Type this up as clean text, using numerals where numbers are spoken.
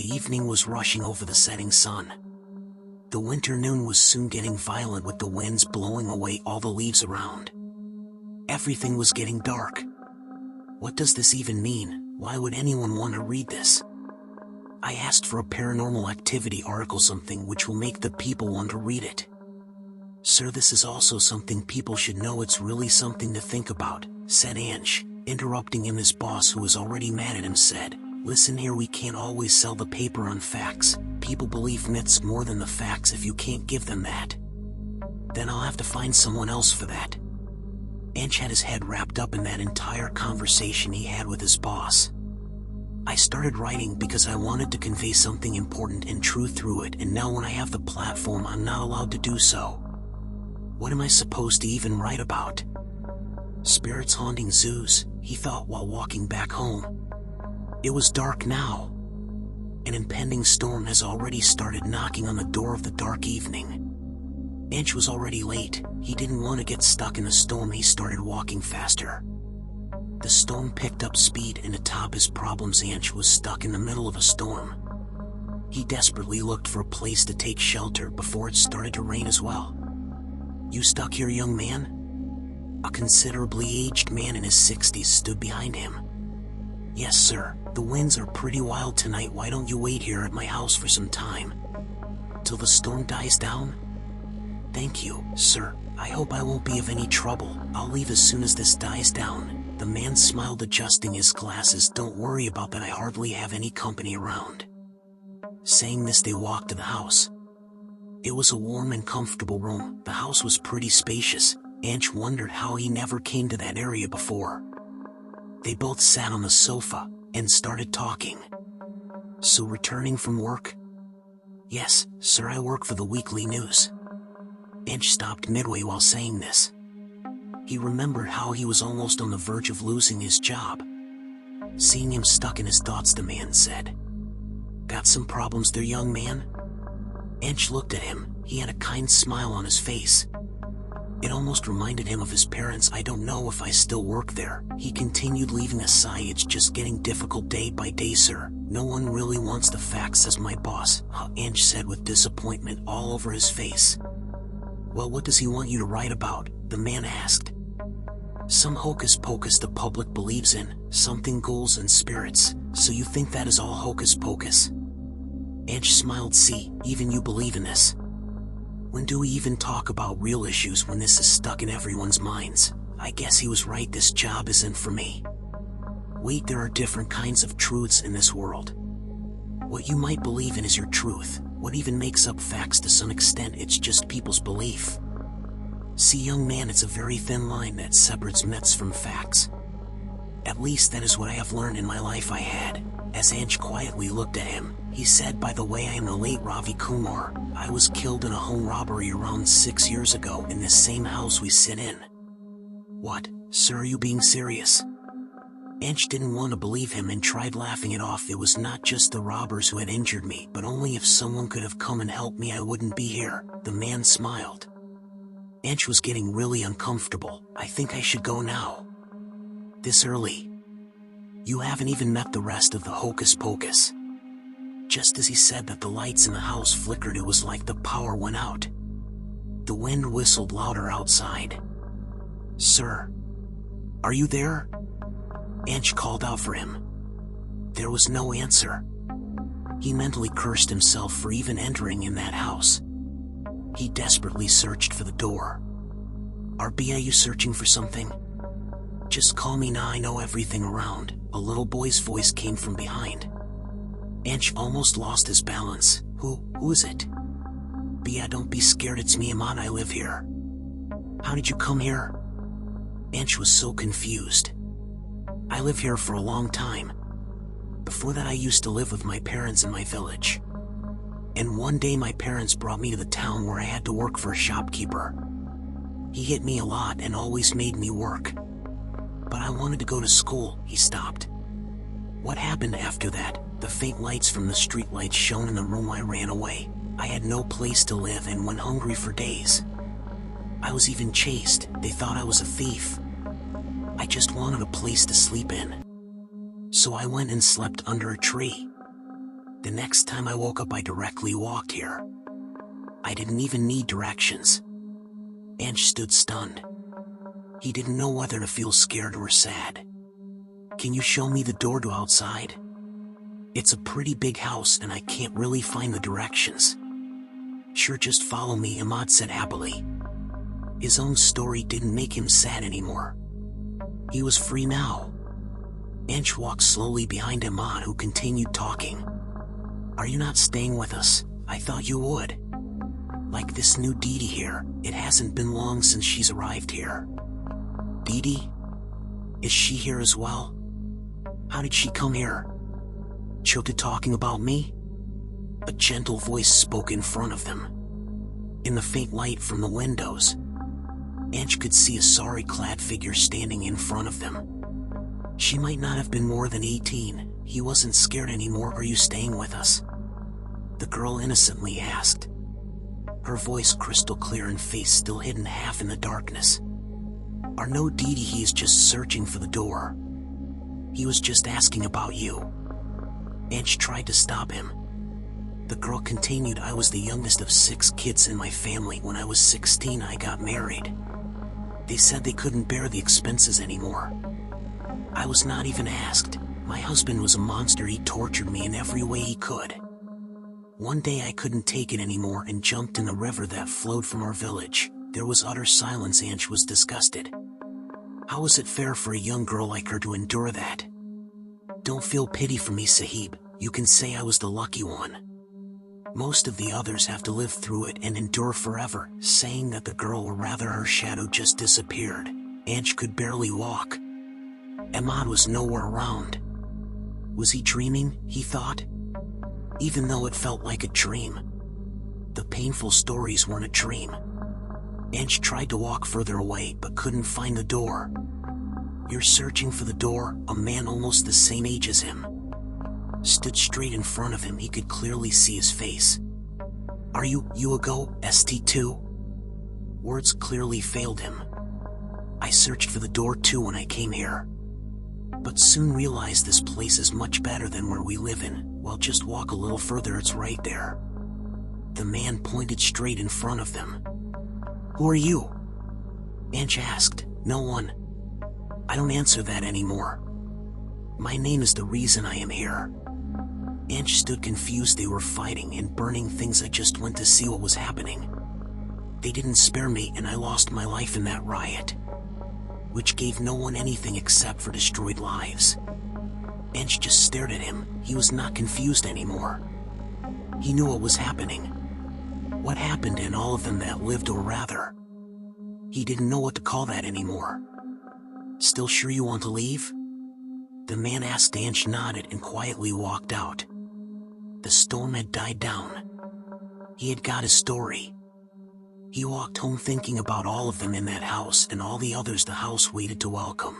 The evening was rushing over the setting sun. The winter noon was soon getting violent, with the winds blowing away all the leaves around. Everything was getting dark. What does this even mean? Why would anyone want to read this? I asked for a paranormal activity article, something which will make the people want to read it. Sir, this is also something people should know. It's really something to think about, said Ansh, interrupting him. His boss, who was already mad at him, said, listen here, we can't always sell the paper on facts. People believe myths more than the facts. If you can't give them that, then I'll have to find someone else for that. Ansh had his head wrapped up in that entire conversation he had with his boss. I started writing because I wanted to convey something important and true through it, and now when I have the platform, I'm not allowed to do so. What am I supposed to even write about? Spirits haunting zoos, he thought while walking back home. It was dark now. An impending storm has already started knocking on the door of the dark evening. Ansh was already late. He didn't want to get stuck in the storm. He started walking faster. The storm picked up speed, and to top his problems, Ansh was stuck in the middle of a storm. He desperately looked for a place to take shelter before it started to rain as well. You stuck here, young man? A considerably aged man in his 60s stood behind him. Yes, sir. The winds are pretty wild tonight. Why don't you wait here at my house for some time? Till the storm dies down? Thank you, sir. I hope I won't be of any trouble. I'll leave as soon as this dies down. The man smiled, adjusting his glasses. Don't worry about that. I hardly have any company around. Saying this, they walked to the house. It was a warm and comfortable room. The house was pretty spacious. Ansh wondered how he never came to that area before. They both sat on the sofa and started talking. So, returning from work? Yes, sir, I work for the weekly news. Ansh stopped midway while saying this. He remembered how he was almost on the verge of losing his job. Seeing him stuck in his thoughts, the man said, Got some problems there, young man? Ansh looked at him. He had a kind smile on his face. It almost reminded him of his parents. I don't know if I still work there, he continued, leaving a sigh. It's just getting difficult day by day, sir. No one really wants the facts, says my boss, Ansh said with disappointment all over his face. Well, what does he want you to write about? The man asked. Some hocus pocus the public believes in, something ghouls and spirits. So you think that is all hocus pocus? Ansh smiled. See, even you believe in this. When do we even talk about real issues when this is stuck in everyone's minds? I guess he was right. This job isn't for me. Wait, there are different kinds of truths in this world. What you might believe in is your truth. What even makes up facts to some extent? It's just people's belief. See, young man, it's a very thin line that separates myths from facts. At least that is what I have learned in my life. I had. As Ansh quietly looked at him, he said, by the way, I am the late Ravi Kumar. I was killed in a home robbery around 6 years ago in this same house we sit in. What, sir, are you being serious? Ansh didn't want to believe him and tried laughing it off. It was not just the robbers who had injured me, but only if someone could have come and helped me, I wouldn't be here. The man smiled. Ansh was getting really uncomfortable. I think I should go now. This early? You haven't even met the rest of the hocus pocus. Just as he said that, the lights in the house flickered. It was like the power went out. The wind whistled louder outside. Sir, are you there? Ansh called out for him. There was no answer. He mentally cursed himself for even entering in that house. He desperately searched for the door. RB, are you searching for something? Just call me now, I know everything around. A little boy's voice came from behind. Ansh almost lost his balance. Who is it? Bia, don't be scared, it's me, Emad, I live here. How did you come here? Ansh was so confused. I live here for a long time. Before that, I used to live with my parents in my village. And one day my parents brought me to the town where I had to work for a shopkeeper. He hit me a lot and always made me work. But I wanted to go to school. He stopped. What happened after that? The faint lights from the streetlights shone in the room. I ran away. I had no place to live and went hungry for days. I was even chased. They thought I was a thief. I just wanted a place to sleep in. So I went and slept under a tree. The next time I woke up I directly walked here. I didn't even need directions. Ansh stood stunned. He didn't know whether to feel scared or sad. Can you show me the door to outside? It's a pretty big house and I can't really find the directions. Sure, just follow me, Emad said happily. His own story didn't make him sad anymore. He was free now. Ansh walked slowly behind Emad, who continued talking. Are you not staying with us? I thought you would. Like this new Dee Dee here, it hasn't been long since she's arrived here. Dee Dee? Is she here as well? How did she come here? Chota talking about me? A gentle voice spoke in front of them. In the faint light from the windows, Ansh could see a sari-clad figure standing in front of them. She might not have been more than 18. He wasn't scared anymore. Are you staying with us? The girl innocently asked. Her voice crystal clear and face still hidden half in the darkness. Are no Dee Dee, he is just searching for the door. He was just asking about you. Ansh tried to stop him. The girl continued, I was the youngest of 6 kids in my family. When I was 16 I got married. They said they couldn't bear the expenses anymore. I was not even asked. My husband was a monster. He tortured me in every way he could. One day I couldn't take it anymore and jumped in the river that flowed from our village. There was utter silence. Ansh was disgusted. How is it fair for a young girl like her to endure that? Don't feel pity for me, Sahib. You can say I was the lucky one. Most of the others have to live through it and endure forever. Saying that the girl, or rather her shadow, just disappeared. Ansh could barely walk. Emad was nowhere around. Was he dreaming, he thought? Even though it felt like a dream, the painful stories weren't a dream. Ansh tried to walk further away but couldn't find the door. You're searching for the door? A man almost the same age as him stood straight in front of him. He could clearly see his face. Are you a go, ST2? Words clearly failed him. I searched for the door too when I came here, but soon realized this place is much better than where we live in. Well, just walk a little further, it's right there. The man pointed straight in front of them. Who are you? Ansh asked. No one. I don't answer that anymore. My name is the reason I am here. Ansh stood confused. They were fighting and burning things. I just went to see what was happening. They didn't spare me and I lost my life in that riot, which gave no one anything except for destroyed lives. Ansh just stared at him. He was not confused anymore. He knew what was happening. What happened in all of them that lived, or rather, he didn't know what to call that anymore. Still sure you want to leave? The man asked. Ansh nodded and quietly walked out. The storm had died down. He had got his story. He walked home thinking about all of them in that house and all the others the house waited to welcome.